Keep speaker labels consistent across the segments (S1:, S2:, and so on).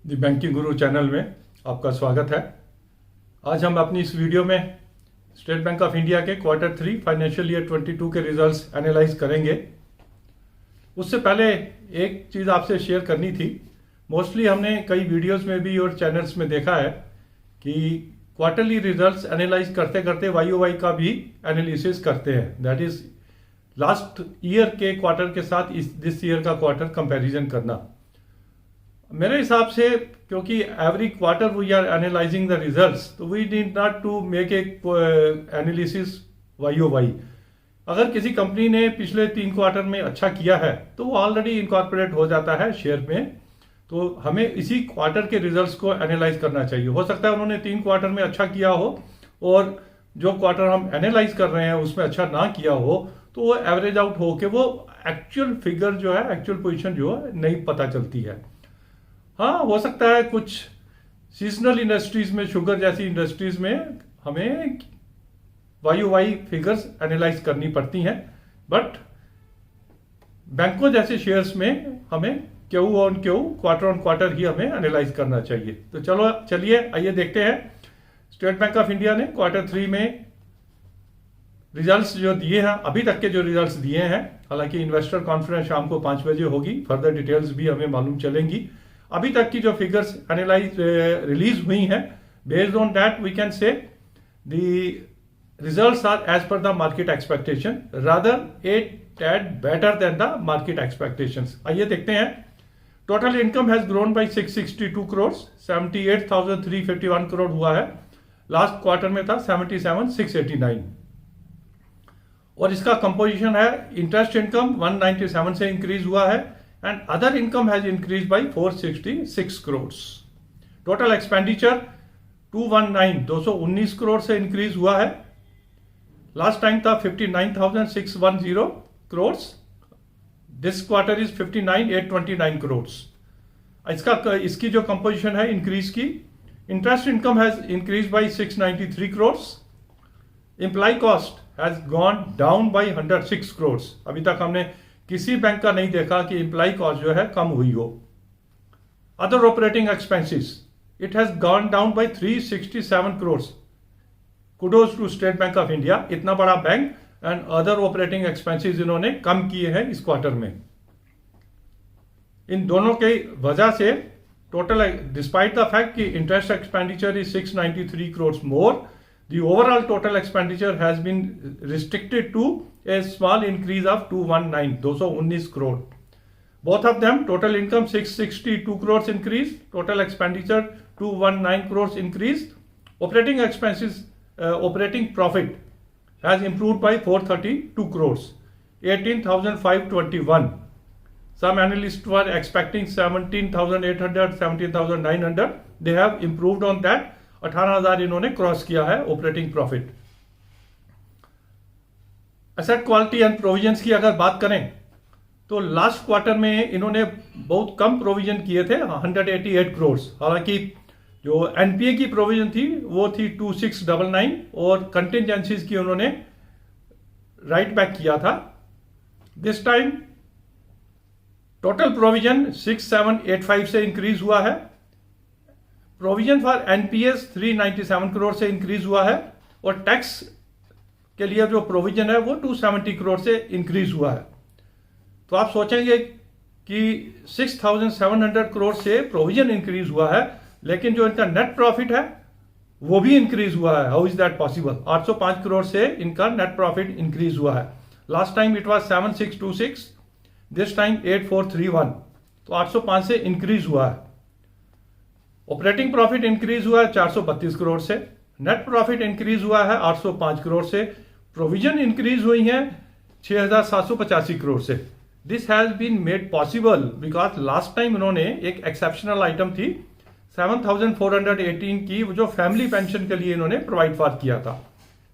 S1: The banking Guru channel में आपका स्वागत है। आज हम अपनी इस वीडियो में स्टेट बैंक ऑफ इंडिया के Q3 फाइनेंशियल ईयर 22 के रिजल्ट्स एनालाइज करेंगे। उससे पहले एक चीज़ आपसे शेयर करनी थी। मोस्टली हमने कई वीडियोस में भी और चैनल्स में देखा है कि क्वार्टरली रिजल्ट्स एनालाइज करते करते YOY का भी एनालिसिस करते हैं, दैट इज लास्ट ईयर के क्वार्टर के साथ दिस ईयर का क्वार्टर कंपैरिजन करना। मेरे हिसाब से क्योंकि every quarter we are analysing the results, तो we need not to make a analysis YOY। अगर किसी कंपनी ने पिछले 3 क्वार्टर में अच्छा किया है तो वो ऑलरेडी इनकॉर्पोरेट हो जाता है शेयर में, तो हमें इसी क्वार्टर के रिजल्ट्स को एनालाइज करना चाहिए। हो सकता है उन्होंने 3 क्वार्टर में अच्छा किया हो और जो क्वार्टर हम एनालाइज कर रहे हैं उसमें अच्छा ना किया हो, तो वो एवरेज आउट हो के वो एक्चुअल फिगर जो है, एक्चुअल पोजीशन जो है नहीं पता चलती है। हाँ, हो सकता है कुछ सीजनल इंडस्ट्रीज में, शुगर जैसी इंडस्ट्रीज में हमें YOY फिगर्स एनालाइज करनी पड़ती हैं, बट बैंकों जैसे शेयर्स में हमें क्वार्टर ऑन क्वार्टर ही हमें एनालाइज करना चाहिए। तो चलिए आइए देखते हैं स्टेट बैंक ऑफ इंडिया ने Q3 में रिजल्ट्स जो दिए हैं, अभी तक के जो रिजल्ट्स दिए हैं। हालांकि इन्वेस्टर कॉन्फ्रेंस शाम को 5 बजे होगी, फर्दर डिटेल्स भी हमें मालूम चलेंगी। अभी तक की जो फिगर्स एनालाइज रिलीज हुई हैं, based on that we can say the results are as per the market expectation, rather a tad better than the market expectations. आइए देखते हैं। Total income has grown by 662 crore, 78,351 crore हुआ है। लास्ट क्वार्टर में था 77,689। और इसका कंपोजिशन है, इंटरेस्ट इनकम 197 से इंक्रीज हुआ है and other income has increased by 466 crores. Total expenditure 219 crore से इंक्रीज हुआ है। लास्ट टाइम था 59,610 crore, this quarter is 59,829 crore. इसकी जो कंपोजिशन है इंक्रीज की, interest income has increase by 693 crore, employ cost has gone down by 106 crore. अभी तक हमने किसी बैंक का नहीं देखा कि एम्प्लॉय कॉस्ट जो है कम हुई हो। Other operating expenses it has gone down by 367 crore. Kudos to State Bank of India, इतना बड़ा bank and other operating expenses इन्होंने कम किए हैं इस क्वार्टर में। इन दोनों के वजह से टोटल, डिस्पाइट द फैक्ट कि interest expenditure is 693 crore more, the overall total expenditure has been restricted to a small increase of 219 crore. Both of them, total income 662 crores increase, total expenditure 219 crores increase. Operating expenses, operating profit has improved by 432 crores, 18,521. Some analysts were expecting 17,800, 17,900. They have improved on that. 18,000 इन्होंने cross किया है operating profit. Asset quality and provisions की अगर बात करें तो last quarter में इन्होंने बहुत कम प्रोविजन किए थे, 188 करोड़। हालांकि जो एनपीए की प्रोविजन थी वो थी 2699 और कंटिजेंसीज की उन्होंने राइट बैक किया था। दिस टाइम टोटल प्रोविजन 6785 से इंक्रीज हुआ है। प्रोविजन फॉर एनपीएस 397 करोड़ से इंक्रीज हुआ है और टैक्स के लिए जो प्रोविजन है वो 270 करोड़ से इंक्रीज हुआ है। तो आप सोचेंगे कि 6,700 करोड़ से प्रोविजन इंक्रीज हुआ है, लेकिन जो इनका नेट प्रॉफिट है वो भी इंक्रीज हुआ है। How is that possible? 805 crore से इनका नेट प्रॉफिट इंक्रीज हुआ है। Last time it was 7626, this time 8431, तो 805 से इंक्रीज हुआ है। ऑपरेटिंग प्रॉफिट इंक्रीज हुआ है 432 करोड़ से, नेट प्रॉफिट इंक्रीज हुआ है 805 करोड़ से, प्रोविजन इंक्रीज हुई है 6,785 करोड़ से। This has been made possible because last time इन्होंने एक एक्सेप्शनल आइटम थी 7,418 की, जो फैमिली पेंशन के लिए इन्होंने प्रोवाइड फॉर किया था,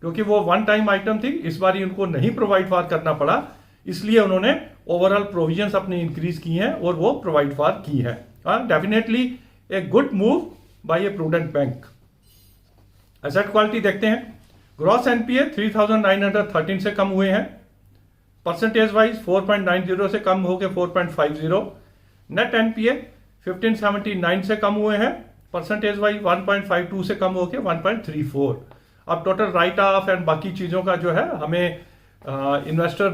S1: क्योंकि वो वन टाइम आइटम थी। इस बार उनको नहीं प्रोवाइड फॉर करना पड़ा, इसलिए उन्होंने ओवरऑल प्रोविजंस अपनी इंक्रीज की हैं और वो प्रोवाइड फॉर की है। Definitely a good move by A prudent bank. Asset quality देखते हैं। ग्रॉस एनपीए 3,913 से कम हुए हैं, परसेंटेज वाइज 4.90 से कम हो गए 4.50। नेट एनपीए 1579 से कम हुए हैं, परसेंटेज वाइज 1.52 से कम होकर 1.34। अब टोटल राइट ऑफ एंड बाकी चीज़ों का जो है हमें इन्वेस्टर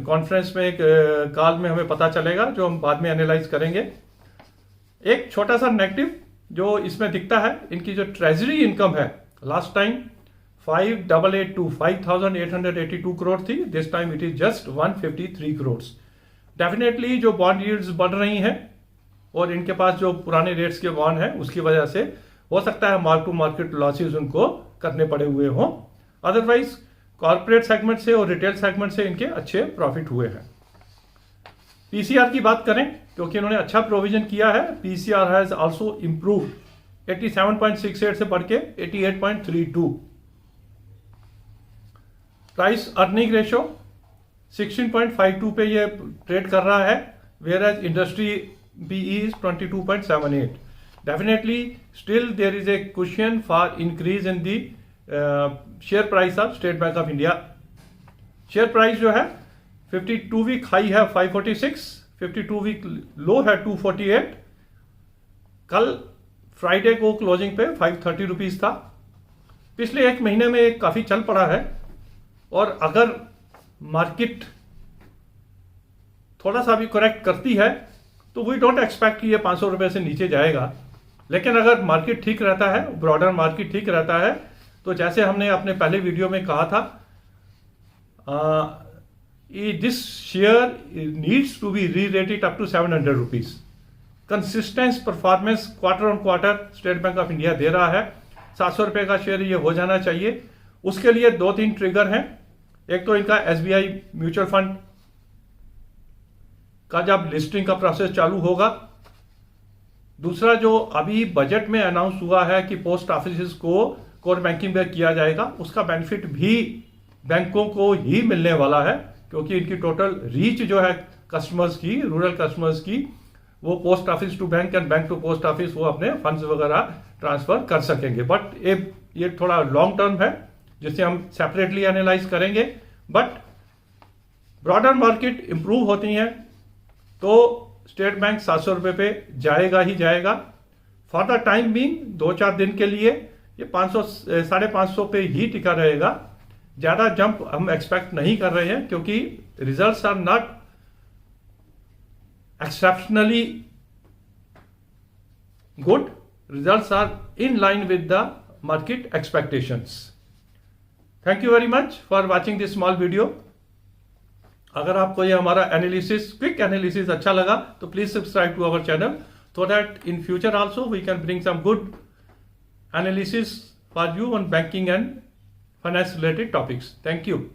S1: कॉन्फ्रेंस में कॉल में हमें पता चलेगा, जो हम बाद में एनालाइज करेंगे। एक छोटा सा नेगेटिव जो इसमें दिखता है, इनकी जो ट्रेजरी इनकम है लास्ट टाइम 5882 करोड़ थी, this time it is just 153 crore. Definitely जो बॉन्ड यील्ड्स बढ़ रही हैं और इनके पास जो पुराने रेट्स के बॉन्ड हैं उसकी वजह से हो सकता है मार्क टू मार्केट लॉसेज उनको करने पड़े हुए हों। अदरवाइज कॉर्पोरेट सेगमेंट से और रिटेल सेगमेंट से इनके अच्छे प्रॉफिट हुए हैं। पीसीआर की बात करें, क्योंकि इन्होंने अच्छा प्रोविजन किया है, पीसीआर हैज आल्सो इंप्रूव्ड 87.68 से बढ़ के 88.32। प्राइस अर्निंग रेशो 16.52 पे ये ट्रेड कर रहा है, where as industry PE is 22.78. Definitely, still there is a cushion for increase in the share price of State Bank of India. Share price जो है 52 वीक हाई है 546, 52 वीक लो है 248। कल फ्राइडे को क्लोजिंग पे 530 रुपीज था। पिछले एक महीने में काफी चल पड़ा है, और अगर मार्केट थोड़ा सा भी करेक्ट करती है तो वी डोंट एक्सपेक्ट कि ये 500 रुपए से नीचे जाएगा। लेकिन अगर मार्केट ठीक रहता है, ब्रॉडर मार्केट ठीक रहता है, तो जैसे हमने अपने पहले वीडियो में कहा था, this share needs to be rerated up to 700 rupees. Consistence performance quarter on quarter State Bank of India दे रहा है। 700 रुपए का शेयर ये हो जाना चाहिए। उसके लिए 2-3 ट्रिगर हैं। एक तो इनका SBI म्यूचुअल फंड का जब लिस्टिंग का प्रोसेस चालू होगा, दूसरा जो अभी बजट में अनाउंस हुआ है कि पोस्ट ऑफिस को कोर बैंकिंग में किया जाएगा, उसका बेनिफिट भी बैंकों को ही मिलने वाला है, क्योंकि इनकी टोटल रीच जो है कस्टमर्स की, रूरल कस्टमर्स की, वो post office to bank and bank to post office वो अपने फंड्स वगैरह ट्रांसफर कर सकेंगे। बट ये थोड़ा लॉन्ग टर्म है, जिसे हम सेपरेटली एनालाइज करेंगे। बट ब्रॉडर मार्केट इंप्रूव होती है तो स्टेट बैंक 700 रुपए पे जाएगा ही जाएगा। फॉर द टाइम बीइंग 2-4 दिन के लिए ये 500 550 पे ही टिका रहेगा। ज्यादा जंप हम एक्सपेक्ट नहीं कर रहे हैं, क्योंकि results are not exceptionally good, results are in line with the market expectations. Thank you very much for watching this small video. अगर आपको ये हमारा एनालिसिस, क्विक एनालिसिस अच्छा लगा तो please subscribe to our channel, so that in future also we can bring some good analysis for you on banking and finance related topics. Thank you.